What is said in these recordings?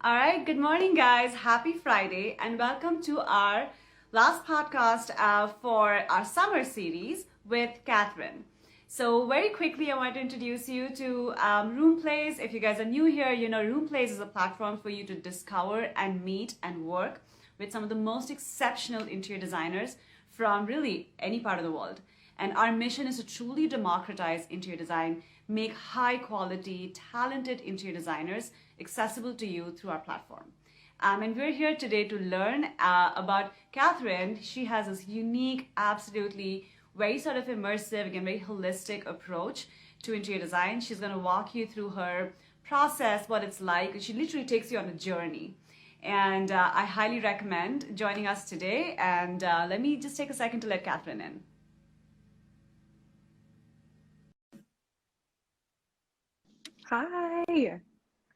All right, good morning, guys. Happy Friday, and welcome to our last podcast for our summer series with Catherine. So, very quickly, I want to introduce you to RoomPlays. If you guys are new here, you know RoomPlays is a platform for you to discover and meet and work with some of the most exceptional interior designers from really any part of the world. And our mission is to truly democratize interior design, make high quality, talented interior designers accessible to you through our platform. And we're here today to learn about Catherine. She has this unique, absolutely very sort of immersive, again, very holistic approach to interior design. She's going to walk you through her process, what it's like. She literally takes you on a journey. And I highly recommend joining us today. And let me just take a second to let Catherine in. Hi.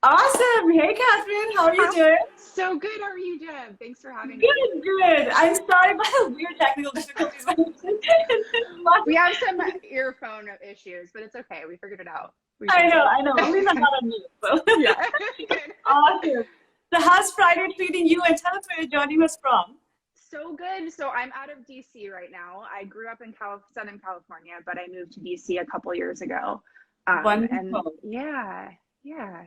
Awesome. Hey, Catherine. How are you doing? So good. How are you, Deb? Thanks for having me. Good, good. I'm sorry about the weird technical difficulties. We have some earphone issues, but it's okay. We figured it out. I know. At least I'm not on mute. So. Yeah. Good. Awesome. So how's Friday treating you? And tell us where you're joining us from. So good. So I'm out of DC right now. I grew up in Southern California, but I moved to DC a couple years ago. Wonderful. And yeah.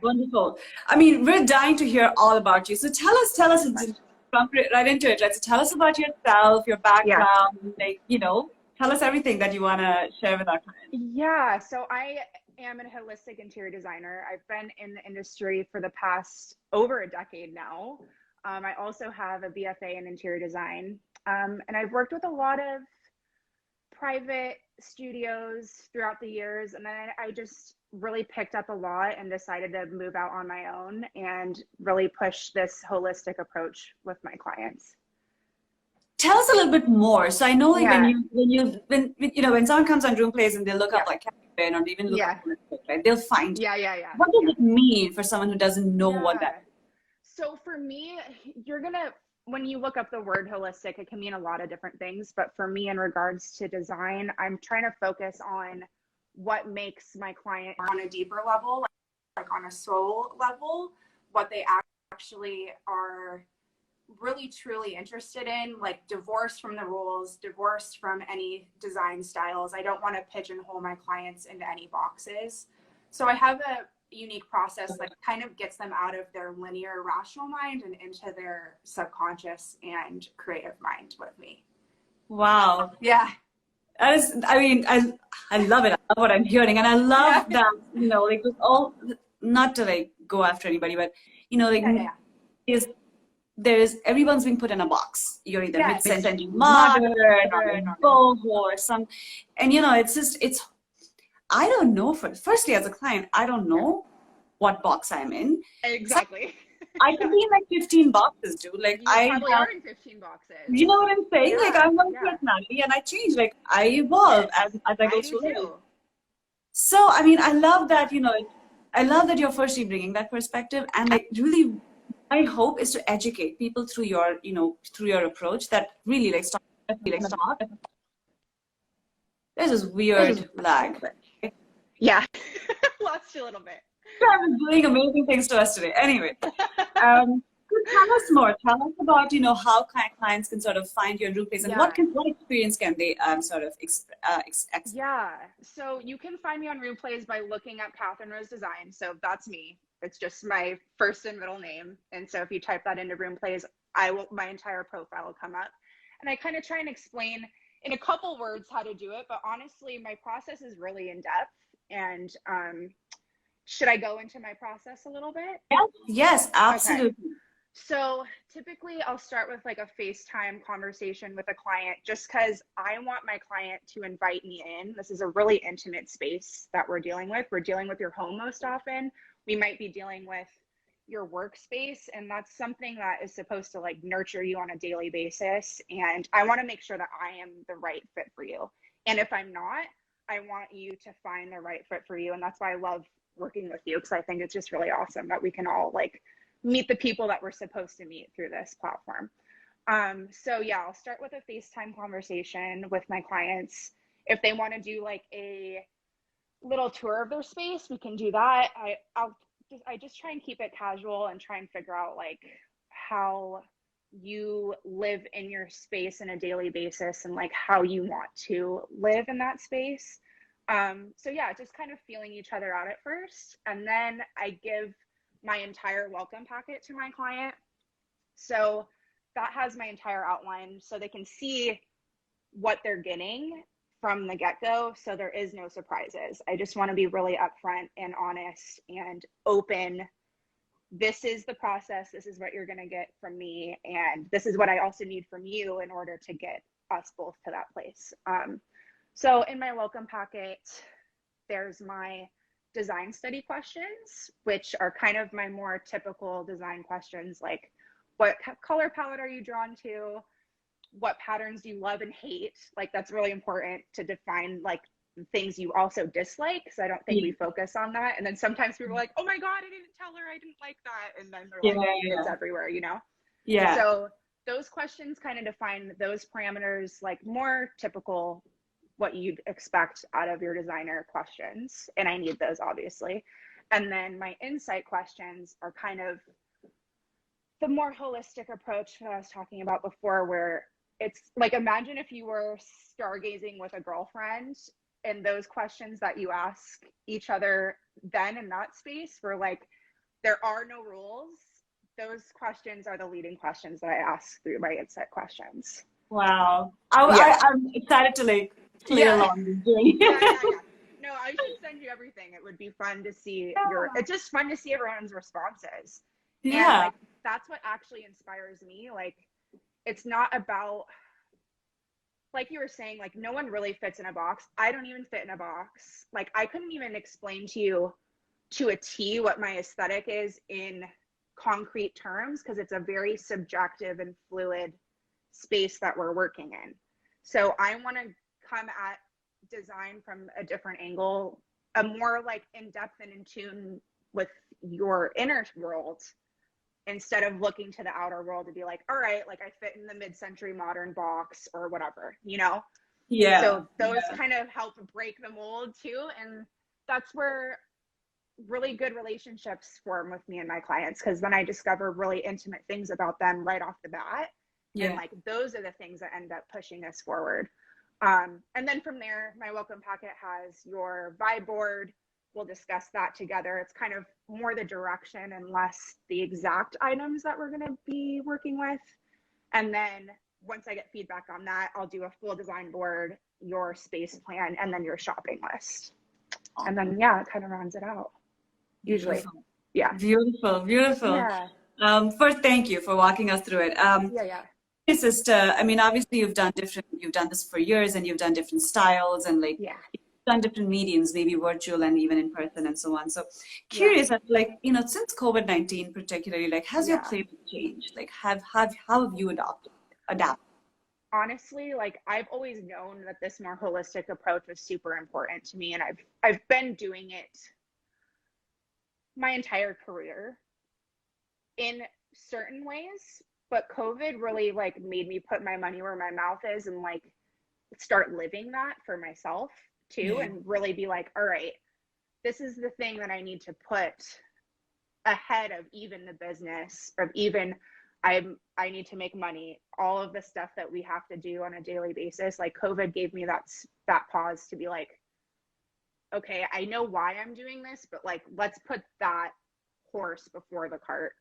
Wonderful. I mean, we're dying to hear all about you. So tell us, jump right into it. Let's tell us about yourself, your background, tell us everything that you want to share with our clients. Yeah. So I am a holistic interior designer. I've been in the industry for the past over a decade now. I also have a BFA in interior design. And I've worked with a lot of private studios throughout the years. And then I just really picked up a lot and decided to move out on my own and really push this holistic approach with my clients. Tell us a little bit more. So I know when someone comes on RoomPlays and they look up like Catherine or even look up holistic, right? They'll find Yeah. What does it mean for someone who doesn't know what that is? So for me, when you look up the word holistic, it can mean a lot of different things. But for me, in regards to design, I'm trying to focus on what makes my client on a deeper level, like on a soul level, what they actually are really truly interested in, like divorced from the rules, divorced from any design styles. I don't want to pigeonhole my clients into any boxes. So I have a unique process that kind of gets them out of their linear rational mind and into their subconscious and creative mind with me. Wow. Yeah. That is, I love it. I love what I'm hearing. And I love that, with all, not to go after anybody, but, everyone's being put in a box. You're either mid-century modern or boho or some, and I don't know. Firstly, as a client, I don't know what box I'm in. Exactly. I could be in 15 boxes, dude. You probably are in 15 boxes. You know what I'm saying? I'm one personality and I change. I evolve as I go through life. So, I love that, I love that you're firstly bringing that perspective, and really, my hope is to educate people through your approach that really stop. There's this weird lag. Yeah. Lost you a little bit. Travis doing amazing things to us today. Anyway, tell us more. Tell us about how clients can sort of find your RoomPlays and what experience can they sort of expect. Yeah, so you can find me on RoomPlays by looking up Catherine Rose Design. So that's me. It's just my first and middle name. And so if you type that into RoomPlays, my entire profile will come up. And I kind of try and explain in a couple words how to do it. But honestly, my process is really in depth. And should I go into my process a little bit? Yes, absolutely. Okay. So typically I'll start with a FaceTime conversation with a client, just because I want my client to invite me in. This is a really intimate space that we're dealing with. We're dealing with your home most often. We might be dealing with your workspace, and that's something that is supposed to nurture you on a daily basis. And I want to make sure that I am the right fit for you. And if I'm not, I want you to find the right fit for you. And that's why I love working with you, because I think it's just really awesome that we can all meet the people that we're supposed to meet through this platform. So yeah, I'll start with a FaceTime conversation with my clients. If they want to do a little tour of their space, we can do that. I'll I just try and keep it casual and try and figure out like how you live in your space on a daily basis and like how you want to live in that space. So yeah, just kind of feeling each other out at first. And then I give my entire welcome packet to my client. So that has my entire outline so they can see what they're getting from the get-go. So there is no surprises. I just want to be really upfront and honest and open. This is the process. This is what you're going to get from me. And this is what I also need from you in order to get us both to that place. So in my welcome packet, there's my design study questions, which are kind of my more typical design questions, like what color palette are you drawn to? What patterns do you love and hate? Like that's really important to define like things you also dislike, because I don't think we focus on that. And then sometimes people are like, oh my God, I didn't tell her I didn't like that. And then they're like, it's everywhere, you know? Yeah. So those questions kind of define those parameters, like more typical what you'd expect out of your designer questions. And I need those obviously. And then my insight questions are kind of the more holistic approach that I was talking about before, where it's like, imagine if you were stargazing with a girlfriend and those questions that you ask each other then in that space were like, there are no rules. Those questions are the leading questions that I ask through my insight questions. Wow. I'm excited to like play along this journey. No, I should send you everything. It would be fun to see it's just fun to see everyone's responses. And like, that's what actually inspires me. Like, it's not about, like you were saying, like no one really fits in a box. I don't even fit in a box. Like I couldn't even explain to you to a T what my aesthetic is in concrete terms, because it's a very subjective and fluid space that we're working in. So I want to come at design from a different angle, a more like in depth and in tune with your inner world, instead of looking to the outer world to be like, all right, like I fit in the mid-century modern box or whatever, you know? Yeah. So those kind of help break the mold too. And that's where really good relationships form with me and my clients, because then I discover really intimate things about them right off the bat. And like those are the things that end up pushing us forward. And then from there, my welcome packet has your vibe board. We'll discuss that together. It's kind of more the direction and less the exact items that we're going to be working with. And then once I get feedback on that, I'll do a full design board, your space plan, and then your shopping list. And then, it kind of rounds it out. Usually. Beautiful. Yeah. Beautiful. Yeah. First, thank you for walking us through it. Hey, sister, I mean, obviously you've done this for years, and you've done different styles and like you've done different mediums, maybe virtual and even in person and so on. So curious, like, you know, since COVID-19 particularly, like has your playbook changed? Like how have you adapted? Honestly, like I've always known that this more holistic approach was super important to me, and I've been doing it my entire career in certain ways, but COVID really like made me put my money where my mouth is and like start living that for myself too, and really be like, all right, this is the thing that I need to put ahead of even the business, of even I need to make money, all of the stuff that we have to do on a daily basis. Like COVID gave me that pause to be like, okay, I know why I'm doing this, but like, let's put that horse before the cart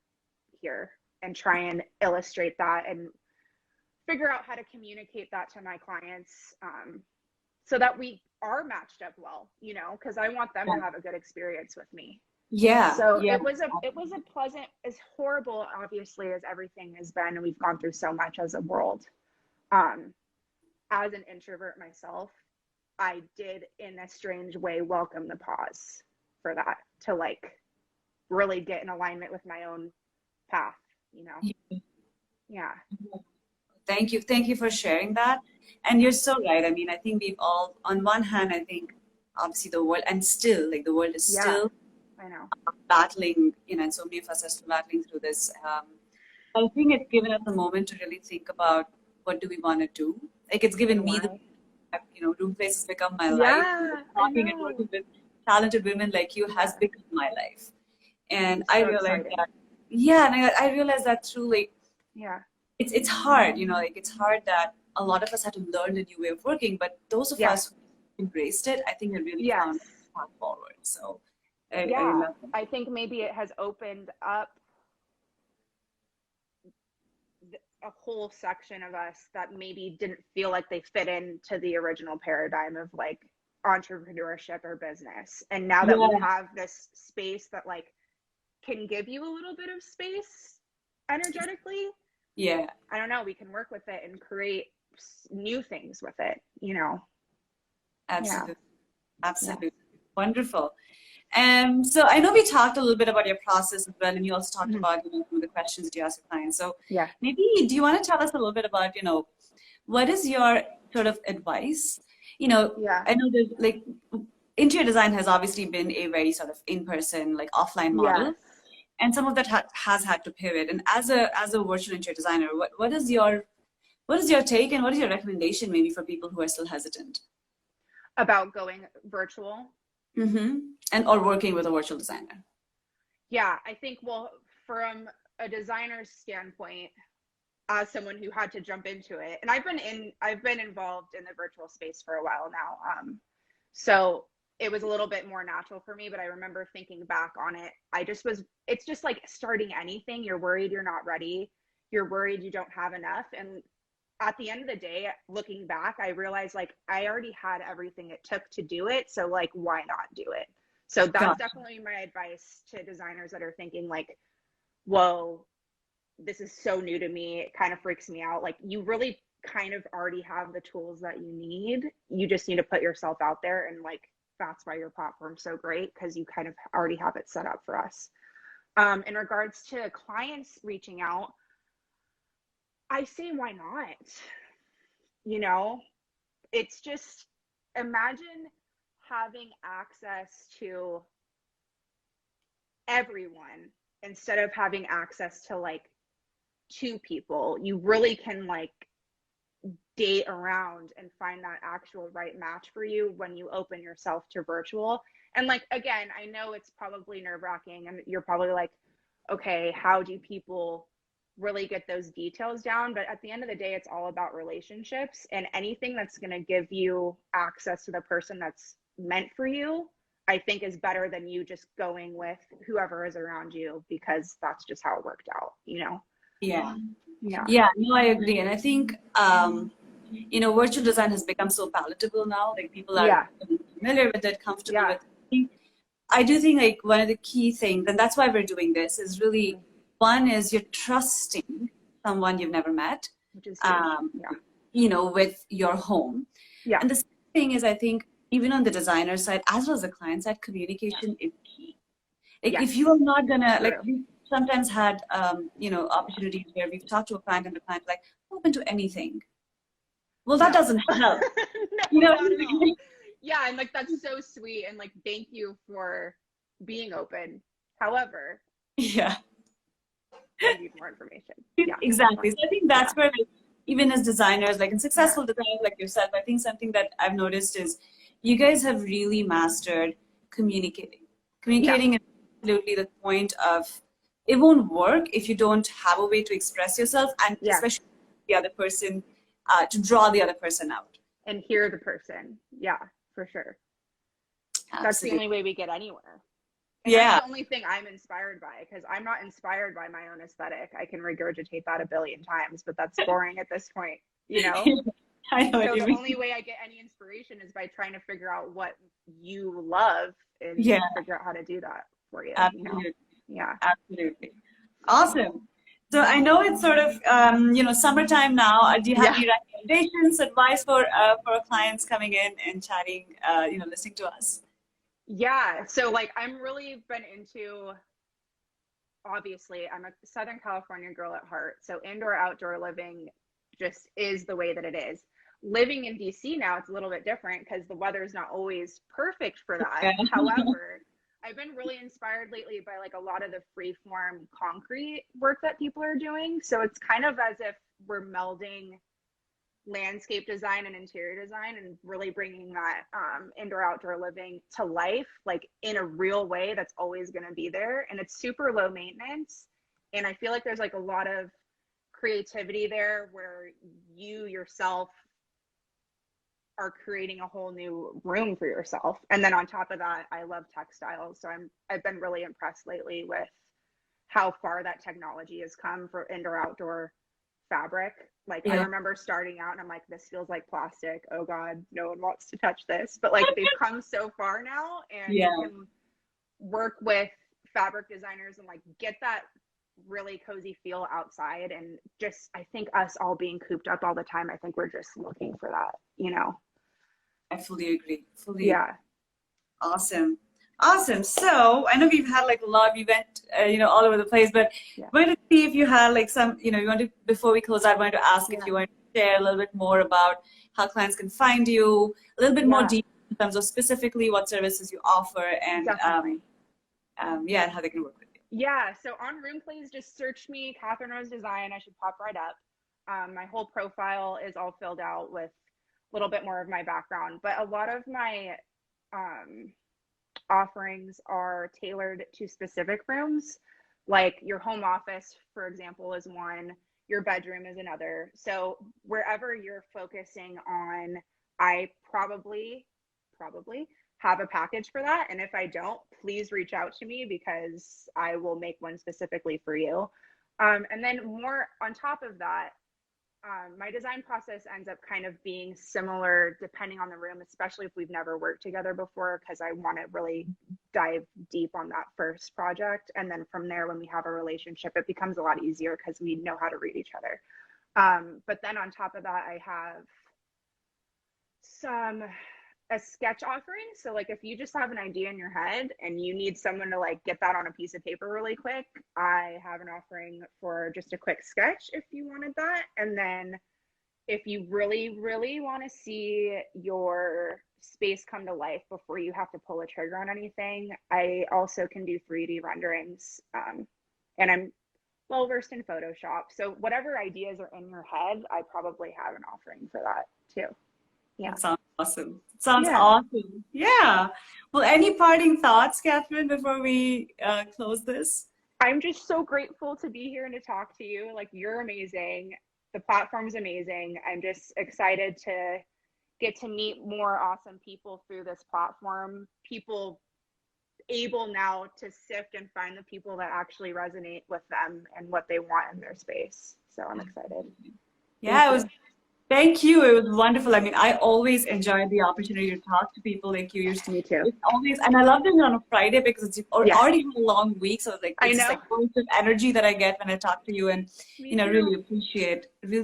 here and try and illustrate that and figure out how to communicate that to my clients, so that we are matched up well, you know, because I want them to have a good experience with me. So it was a pleasant, as horrible obviously as everything has been, and we've gone through so much as a world. As an introvert myself, I did in a strange way welcome the pause for that, to like really get in alignment with my own path, you know? Thank you for sharing that. And you're so right. I mean, I think we've all, on one hand, I think obviously the world, and still like the world is still battling, you know, and so many of us are still battling through this. I think it's given us a moment to really think about what do we want to do. Like it's given me you know, RoomPlays has become my life. Talking and working with talented women like you has become my life. And I'm I so realized excited. that, yeah, and I realized that through like, Yeah. it's hard, like it's hard that a lot of us had to learn a new way of working, but those of Yeah. us who embraced it, I think, have really Yes. found a path forward. So I Yeah. love it. I think maybe it has opened up a whole section of us that maybe didn't feel like they fit into the original paradigm of like entrepreneurship or business. And now that we Yeah, have this space that like can give you a little bit of space energetically, yeah, I don't know, we can work with it and create new things with it, you know? Yeah. absolutely. Yeah. Absolutely. Wonderful. So I know we talked a little bit about your process as well, and you also talked Mhm. about, some of the questions that you ask your clients. So Yeah. maybe do you want to tell us a little bit about, what is your sort of advice? Yeah. I know that like interior design has obviously been a very sort of in-person, like offline Yes. model, and some of that has had to pivot. And as a virtual interior designer, what is your take and what is your recommendation maybe for people who are still hesitant? About going virtual. Mm-hmm. And or working with a virtual designer. Yeah, I think, well, from a designer's standpoint, as someone who had to jump into it, and I've been involved in the virtual space for a while now. So it was a little bit more natural for me, but I remember thinking back on it. It's just like starting anything. You're worried you're not ready. You're worried you don't have enough. And at the end of the day, looking back, I realized like I already had everything it took to do it. So like, why not do it? So that's Gotcha. definitely my advice to designers that are thinking like, whoa, this is so new to me. It kind of freaks me out. Like you really kind of already have the tools that you need. You just need to put yourself out there, and like that's why your platform's so great, because you kind of already have it set up for us. In regards to clients reaching out, I say why not? You know, it's just, imagine having access to everyone instead of having access to like two people. You really can like date around and find that actual right match for you when you open yourself to virtual. And like, again, I know it's probably nerve wracking and you're probably like, okay, how do people really get those details down? But at the end of the day, it's all about relationships, and anything that's going to give you access to the person that's meant for you, I think is better than you just going with whoever is around you, because that's just how it worked out, you know? Yeah. Yeah. Yeah, no, I agree. And I think, virtual design has become so palatable now. Like people are Yeah. familiar with it, comfortable Yeah. with it. I do think like one of the key things, and that's why we're doing this, is really Mhm. one is you're trusting someone you've never met, Which is huge. um, Yeah. with your home. Yeah. And the second thing is, I think, even on the designer side, as well as the client side, communication is key. Like if you Yes. are not gonna like True. we sometimes had opportunities where we've talked to a client and the client's like open to anything. Well, that No. doesn't help. You No, know, not at all. Yeah, and like that's so sweet, and like thank you for being open. However, yeah, I need more information. Yeah, that's exactly. fine. So I think Yeah. that's where like, even as designers, like in Yeah. successful designers like yourself, I think something that I've noticed is you guys have really mastered communicating. Yeah. Communicating is absolutely the point of it won't work if you don't have a way to express yourself and Yes. especially the other person to draw the other person out. And hear the person. Yeah, for sure. That's the Absolutely. only way we get anywhere. And that's Yeah. the only thing I'm inspired by, because I'm not inspired by my own aesthetic. I can regurgitate that a billion times, but that's boring at this point, you know? I know what So you the only mean. way I get any inspiration is by trying to figure out what you love and Yeah, figure out how to do that for you, you know? absolutely. Yeah. Absolutely. Awesome. So I know it's sort of summertime now. Do you have Yeah. any recommendations, advice for our clients coming in and chatting, listening to us? Yeah. So like I'm really been into, obviously I'm a Southern California girl at heart. So indoor outdoor living just is the way that it is. Living in DC now, it's a little bit different because the weather is not always perfect for that. Yeah. However, I've been really inspired lately by like a lot of the freeform concrete work that people are doing. So it's kind of as if we're melding landscape design and interior design, and really bringing that indoor outdoor living to life, like in a real way that's always going to be there. And it's super low maintenance. And I feel like there's like a lot of creativity there where you yourself are creating a whole new room for yourself. And then on top of that, I love textiles. So I've been really impressed lately with how far that technology has come for indoor outdoor fabric. Like I remember starting out and I'm like, this feels like plastic. Oh God, no one wants to touch this. But like they've come so far now, and you can work with fabric designers and like get that really cozy feel outside. And just, I think us all being cooped up all the time, I think we're just looking for that, you know? I fully agree. Yeah. Awesome. Awesome. So I know we've had like a lot, we went, all over the place, but I wanted to see if you had like some, you wanted, before we close out, I wanted to ask if you wanted to share a little bit more about how clients can find you, a little bit more deep in terms of specifically what services you offer, and how they can work with you. Yeah. So on RoomPlays, just search me, Catherine Rose Design. I should pop right up. My whole profile is all filled out with a little bit more of my background, but a lot of my offerings are tailored to specific rooms. Like your home office, for example, is one, your bedroom is another. So wherever you're focusing on, I probably have a package for that. And if I don't, please reach out to me because I will make one specifically for you. And then more on top of that, my design process ends up kind of being similar depending on the room, especially if we've never worked together before, because I want to really dive deep on that first project. And then from there, when we have a relationship, it becomes a lot easier because we know how to read each other. But then on top of that, I have a sketch offering. So like if you just have an idea in your head and you need someone to like get that on a piece of paper really quick, I have an offering for just a quick sketch if you wanted that. And then if you really, really want to see your space come to life before you have to pull a trigger on anything, I also can do 3D renderings. And I'm well versed in Photoshop. So whatever ideas are in your head, I probably have an offering for that too. Yeah. That sounds awesome. Sounds awesome. Yeah. Well, any parting thoughts, Catherine, before we close this? I'm just so grateful to be here and to talk to you. Like, you're amazing. The platform's amazing. I'm just excited to get to meet more awesome people through this platform. People able now to sift and find the people that actually resonate with them and what they want in their space. So I'm excited. Yeah, thank you. It was wonderful. I mean, I always enjoy the opportunity to talk to people like you. Me too. It's always, and I love doing it on a Friday because it's already a long week. So like, it's like burst of energy that I get when I talk to you, and really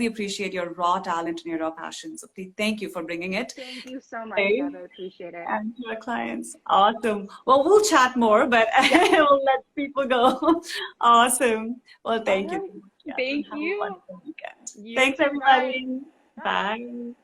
appreciate your raw talent and your raw passion. So please, thank you for bringing it. Thank you so much, Deb. I appreciate it. And to our clients. Awesome. Well, we'll chat more, but we'll let people go. Awesome. Well, thank you. Thank you. Thanks, everybody. Bye.